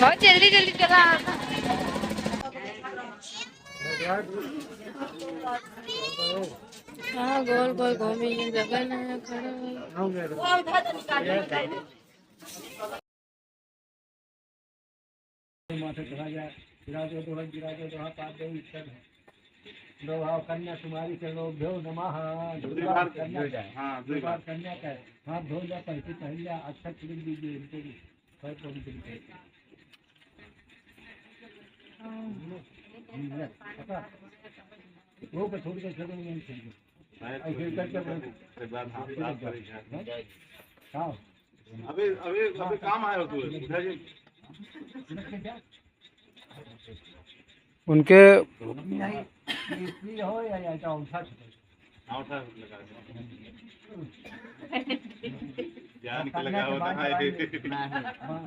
बहुत जल्दी जल्दी चला। हाँ गोल गोल घूमी जगह नहीं खड़ा। कन्याकुमारी से लोभ्यो नमः। कन्या का हाथ धो लिया, पैसे पहन लिया, अच्छा लिख दीजिए इनको भी। वो पे छोड़ के चलो नहीं छोड़। अभी अभी अभी काम आया तू उनके हो या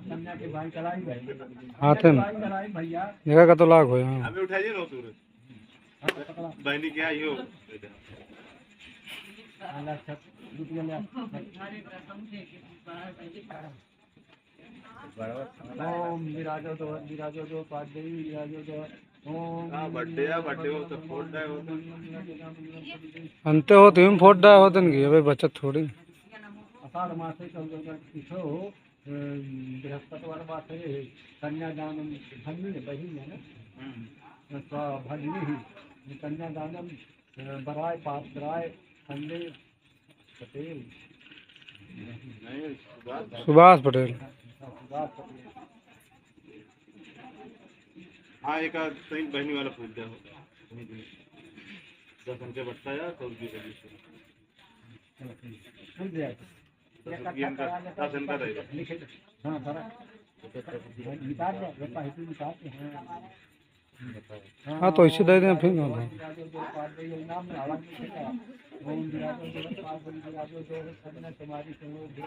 कन्या के भाई चलाई गए हाथ भैया जगह का तो लाग हो। अभी उठाइए ना तू बहनी क्या ही हो ओम विराजो दो पादेवी विराजो दो। बर्थडे हो तो फोड़ रहा हो अंत हो तुम फोड़ रहा हो तन की अबे बचत थोड़ी। अषाढ़ मासे किशो बृहस्पतिवार मासे कन्यादानम भगनी बहन है ना भगनी ही कन्यादानम बराय पात्राय संजय पटेल सुभाष पटेल। हाँ एक सही बहनी वाला पूछ दिया दर्शन के बट्टा या तो हाँ तो इसे दे दें फिर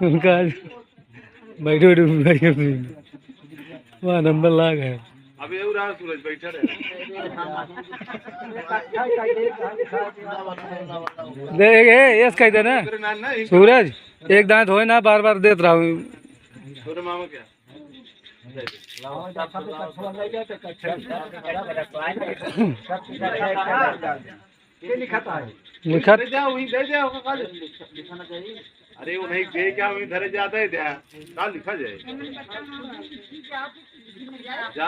उनका बैठे बैठे वहाँ नंबर लाग है। अभी रहा सूरज बैठा रहे देख ये कह दे ना सूरज एक दांत हो ना बार बार देत रहा हूँ। मामा क्या लिखा अरे वो नहीं दे क्या धरे जाता है क्या लिखा जाए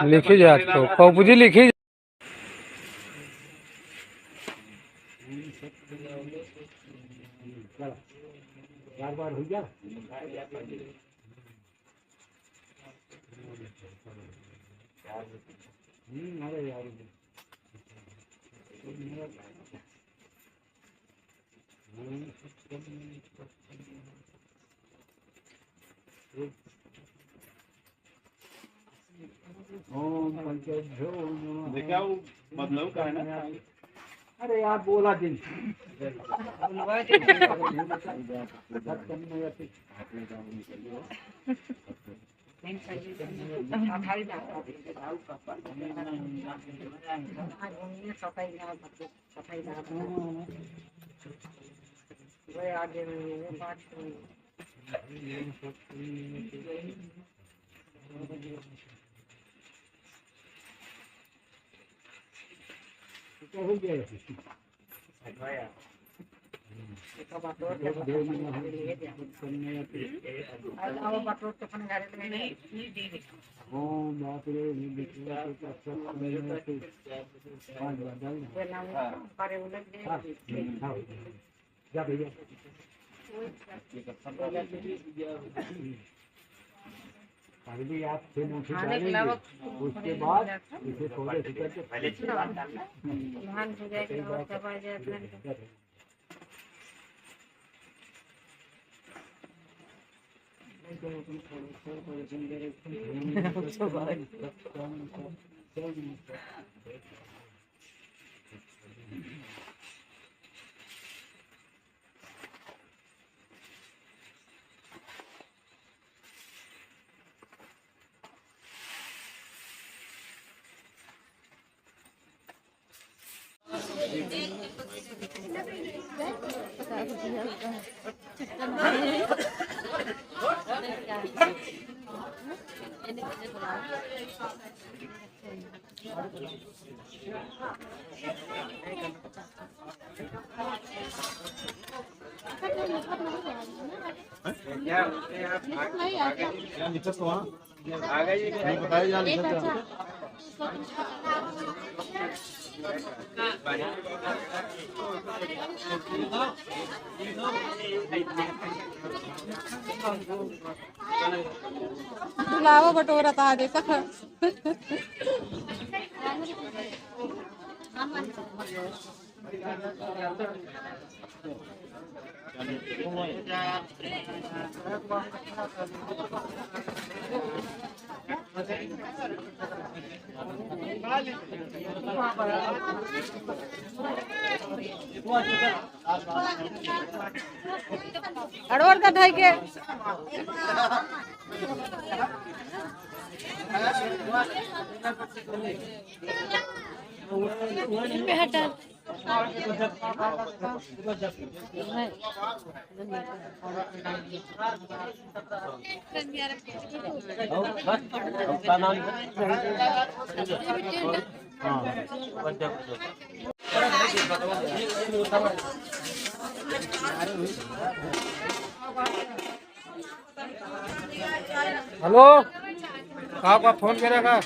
लिखी जात तो कौपुजी लिखी बार बार हो गया। अरे यार देखा वो मतलब का है ना। अरे यार बोला दिन आगे हो गया पहले आप थे मुझे डालेंगे उसके बाद इसे थोड़े से करके पहले धान हो जाएगा और दबा जाएगा। बुलावा बटोरा था आगे तक। अड़ोर का ढाई के हटा हेलो कहाँ का फोन करे का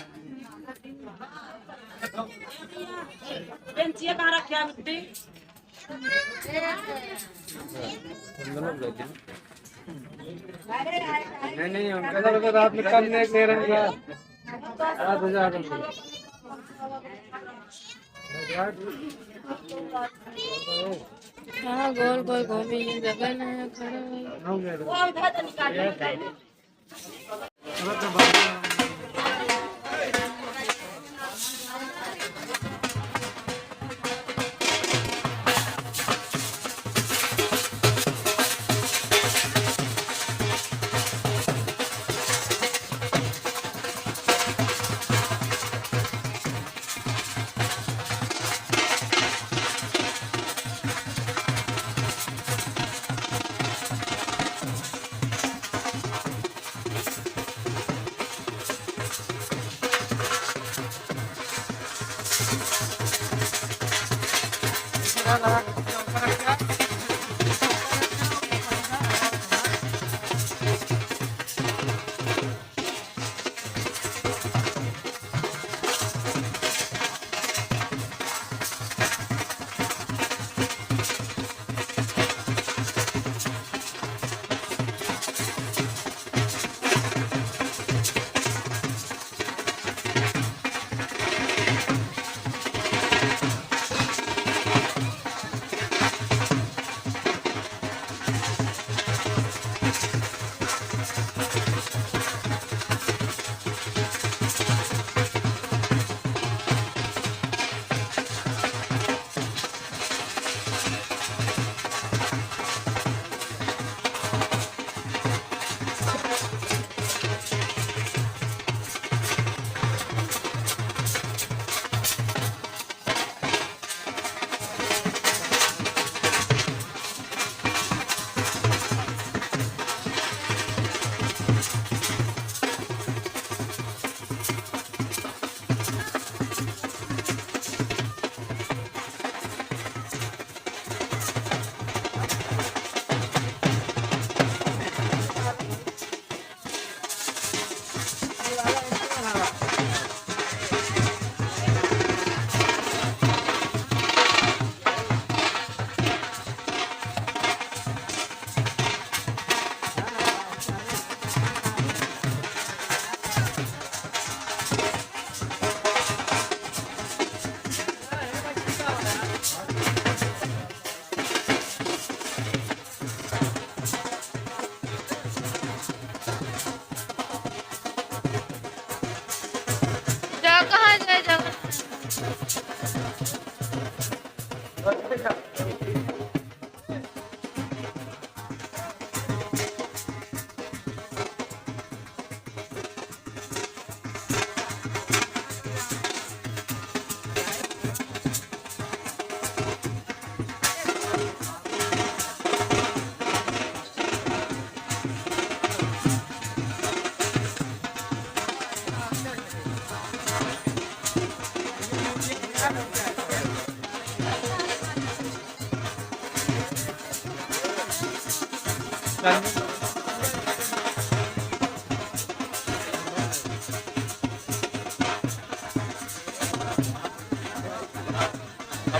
कहाँ रखे हैं मिट्टी? नहीं उनका रात में कल नहीं रहेगा 7,000 हाँ गोल गोल घूमी जगह ना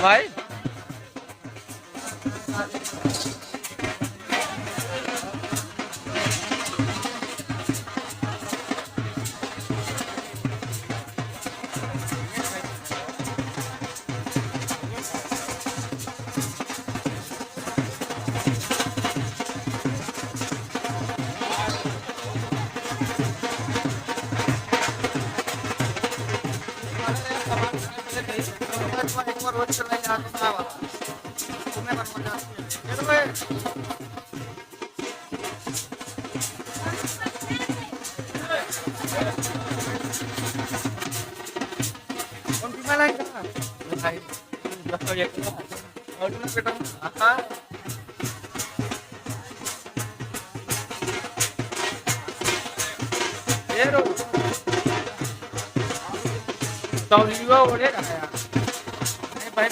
भाई Tao đi vô đấy cả. Này,